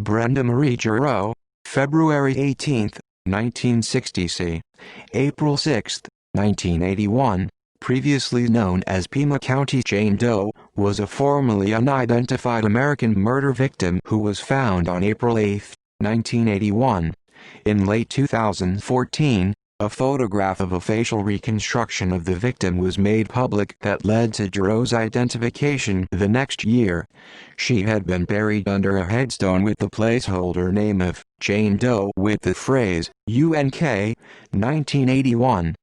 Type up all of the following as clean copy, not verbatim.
Brenda Marie Gerow, February 18, 1960 c. April 6, 1981, previously known as Pima County Jane Doe, was a formerly unidentified American murder victim who was found on April 8, 1981. In late 2014, a photograph of a facial reconstruction of the victim was made public that led to Gerow's identification the next year. She had been buried under a headstone with the placeholder name of Jane Doe with the phrase, UNK, 1981.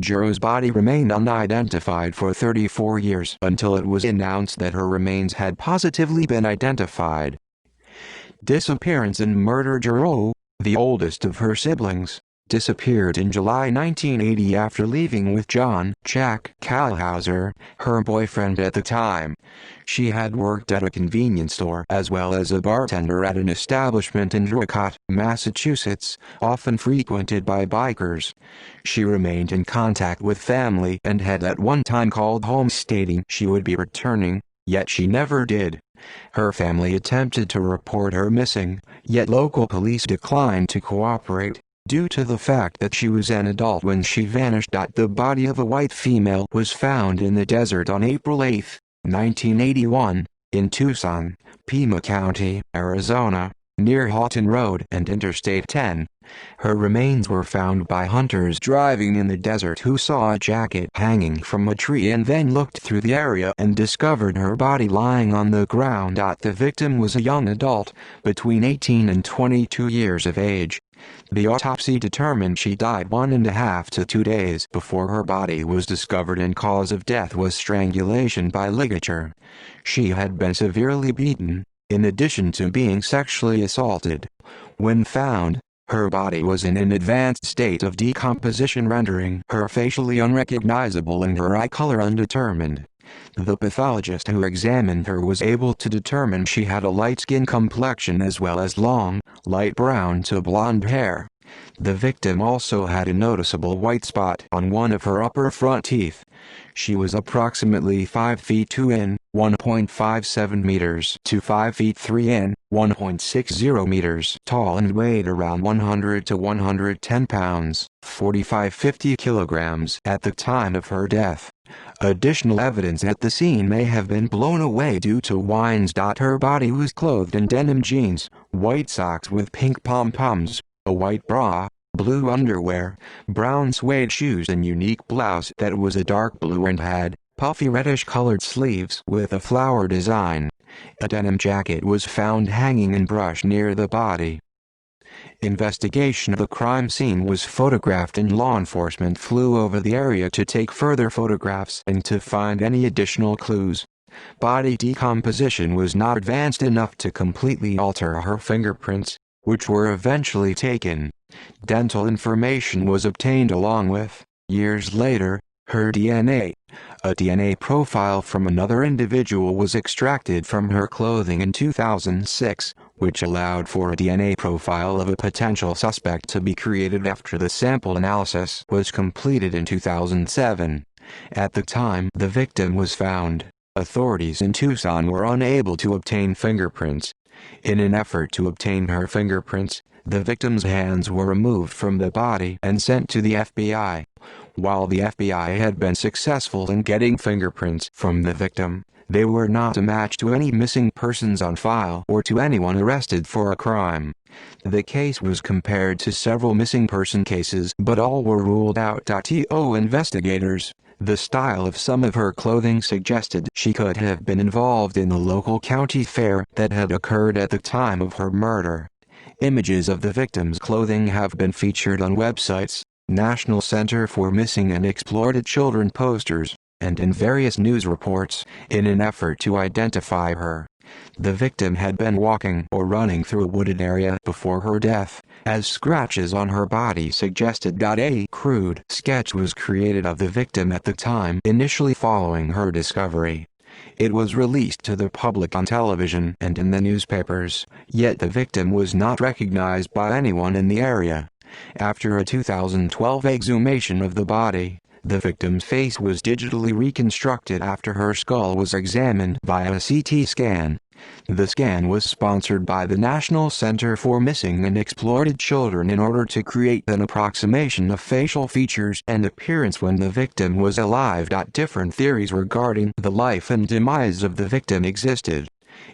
Gerow's body remained unidentified for 34 years until it was announced that her remains had positively been identified. Disappearance and murder. Gerow, the oldest of her siblings, disappeared in July 1980 after leaving with John Jack Kalhauser, her boyfriend at the time. She had worked at a convenience store as well as a bartender at an establishment in Dricot, Massachusetts, often frequented by bikers. She remained in contact with family and had at one time called home stating she would be returning, yet she never did. Her family attempted to report her missing, yet local police declined to cooperate, due to the fact that she was an adult when she vanished. The body of a white female was found in the desert on April 8, 1981, in Tucson, Pima County, Arizona, near Houghton Road and Interstate 10. Her remains were found by hunters driving in the desert who saw a jacket hanging from a tree and then looked through the area and discovered her body lying on the ground. The victim was a young adult, between 18 and 22 years of age. The autopsy determined she died 1.5 to 2 days before her body was discovered, and cause of death was strangulation by ligature. She had been severely beaten, in addition to being sexually assaulted. When found, her body was in an advanced state of decomposition, rendering her facially unrecognizable and her eye color undetermined. The pathologist who examined her was able to determine she had a light skin complexion as well as long, light brown to blonde hair. The victim also had a noticeable white spot on one of her upper front teeth. She was approximately 5 feet 2 in, 1.57 meters to 5 feet 3 in, 1.60 meters tall and weighed around 100 to 110 pounds, 45-50 kilograms at the time of her death. Additional evidence at the scene may have been blown away due to wines. Her body was clothed in denim jeans, white socks with pink pom-poms, a white bra, blue underwear, brown suede shoes and unique blouse that was a dark blue and had puffy reddish-colored sleeves with a flower design. A denim jacket was found hanging in brush near the body. Investigation of the crime scene was photographed and law enforcement flew over the area to take further photographs and to find any additional clues. Body decomposition was not advanced enough to completely alter her fingerprints, which were eventually taken. Dental information was obtained along with, years later, her DNA. A DNA profile from another individual was extracted from her clothing in 2006, which allowed for a DNA profile of a potential suspect to be created after the sample analysis was completed in 2007. At the time the victim was found, authorities in Tucson were unable to obtain fingerprints. In an effort to obtain her fingerprints, the victim's hands were removed from the body and sent to the FBI. While the FBI had been successful in getting fingerprints from the victim, they were not a match to any missing persons on file or to anyone arrested for a crime. The case was compared to several missing person cases, but all were ruled out. To investigators, the style of some of her clothing suggested she could have been involved in the local county fair that had occurred at the time of her murder. Images of the victim's clothing have been featured on websites, National Center for Missing and Exploited Children posters, and in various news reports, in an effort to identify her. The victim had been walking or running through a wooded area before her death, as scratches on her body suggested. A crude sketch was created of the victim at the time initially following her discovery. It was released to the public on television and in the newspapers, yet the victim was not recognized by anyone in the area. After a 2012 exhumation of the body, the victim's face was digitally reconstructed after her skull was examined via a CT scan. The scan was sponsored by the National Center for Missing and Exploited Children in order to create an approximation of facial features and appearance when the victim was alive. Different theories regarding the life and demise of the victim existed.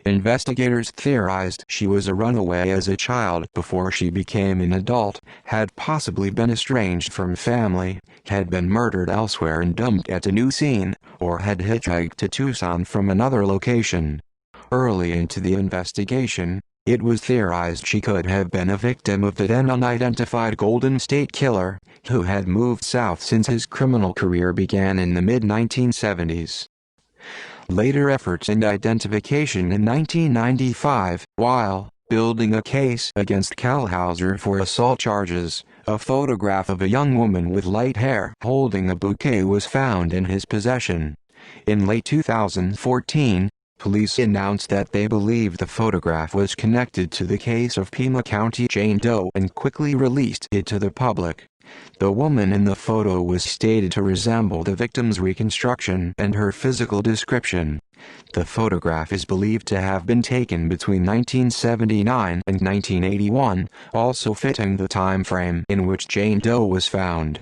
Investigators theorized she was a runaway as a child before she became an adult, had possibly been estranged from family, had been murdered elsewhere and dumped at a new scene, or had hitchhiked to Tucson from another location. Early into the investigation, it was theorized she could have been a victim of the then unidentified Golden State Killer, who had moved south since his criminal career began in the mid-1970s. Later efforts and identification in 1995, while building a case against Kalhauser for assault charges, a photograph of a young woman with light hair holding a bouquet was found in his possession. In late 2014, police announced that they believed the photograph was connected to the case of Pima County Jane Doe and quickly released it to the public. The woman in the photo was stated to resemble the victim's reconstruction and her physical description. The photograph is believed to have been taken between 1979 and 1981, also fitting the time frame in which Jane Doe was found.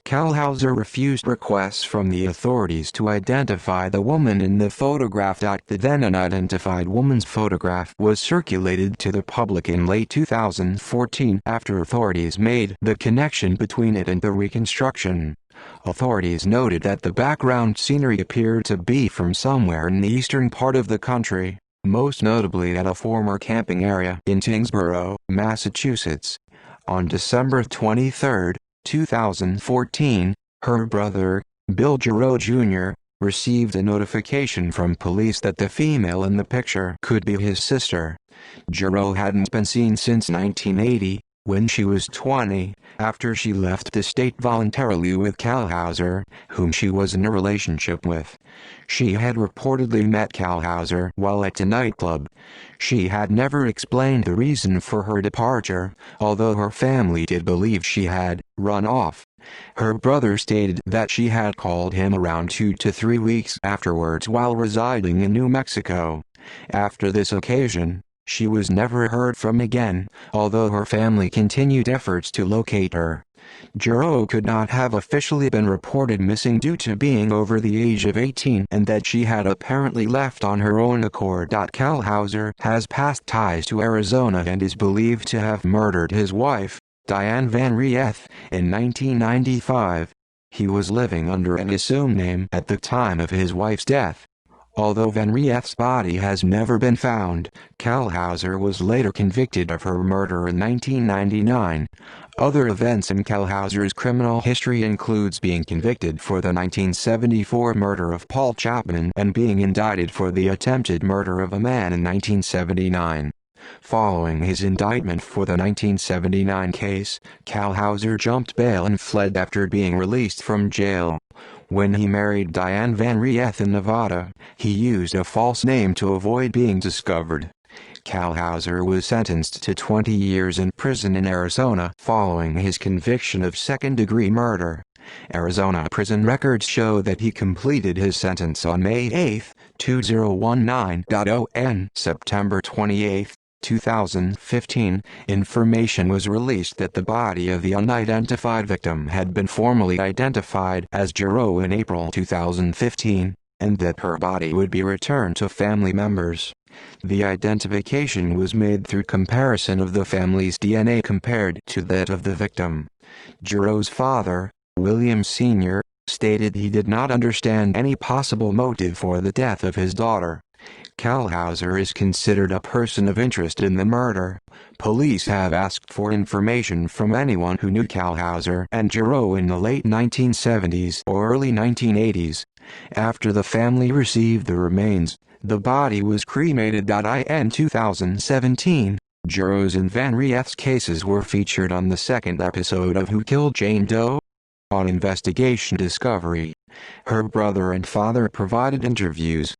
Kalhauser refused requests from the authorities to identify the woman in the photograph. The then unidentified woman's photograph was circulated to the public in late 2014 after authorities made the connection between it and the reconstruction. Authorities noted that the background scenery appeared to be from somewhere in the eastern part of the country, most notably at a former camping area in Tyngsboro, Massachusetts. On December 23, 2014, her brother, Bill Gerow Jr., received a notification from police that the female in the picture could be his sister. Gerow hadn't been seen since 1980, when she was 20, after she left the state voluntarily with Kalhauser, whom she was in a relationship with. She had reportedly met Kalhauser while at a nightclub. She had never explained the reason for her departure, although her family did believe she had run off. Her brother stated that she had called him around 2 to 3 weeks afterwards while residing in New Mexico. After this occasion, she was never heard from again, although her family continued efforts to locate her. Gerow could not have officially been reported missing due to being over the age of 18 and that she had apparently left on her own accord. Kalhauser has past ties to Arizona and is believed to have murdered his wife, Diane Van Rieth, in 1995. He was living under an assumed name at the time of his wife's death. Although Van Rieth's body has never been found, Kalhauser was later convicted of her murder in 1999. Other events in Kalhauser's criminal history includes being convicted for the 1974 murder of Paul Chapman and being indicted for the attempted murder of a man in 1979. Following his indictment for the 1979 case, Kalhauser jumped bail and fled after being released from jail. When he married Diane Van Rieth in Nevada, he used a false name to avoid being discovered. Kalhauser was sentenced to 20 years in prison in Arizona following his conviction of second-degree murder. Arizona prison records show that he completed his sentence on May 8, 2019. On September 28, 2015, information was released that the body of the unidentified victim had been formally identified as Gerow in April 2015, and that her body would be returned to family members. The identification was made through comparison of the family's DNA compared to that of the victim. Gerow's father, William Sr., stated he did not understand any possible motive for the death of his daughter. Kalhauser is considered a person of interest in the murder. Police have asked for information from anyone who knew Kalhauser and Gerow in the late 1970s or early 1980s. After the family received the remains, the body was cremated. In 2017, Gerow's and Van Rieth's cases were featured on the second episode of Who Killed Jane Doe? On Investigation Discovery. Her brother and father provided interviews.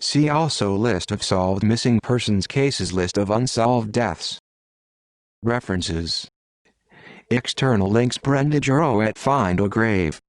See also List of solved missing persons cases, List of unsolved deaths. References. External links: Brenda Gerow at Find a Grave.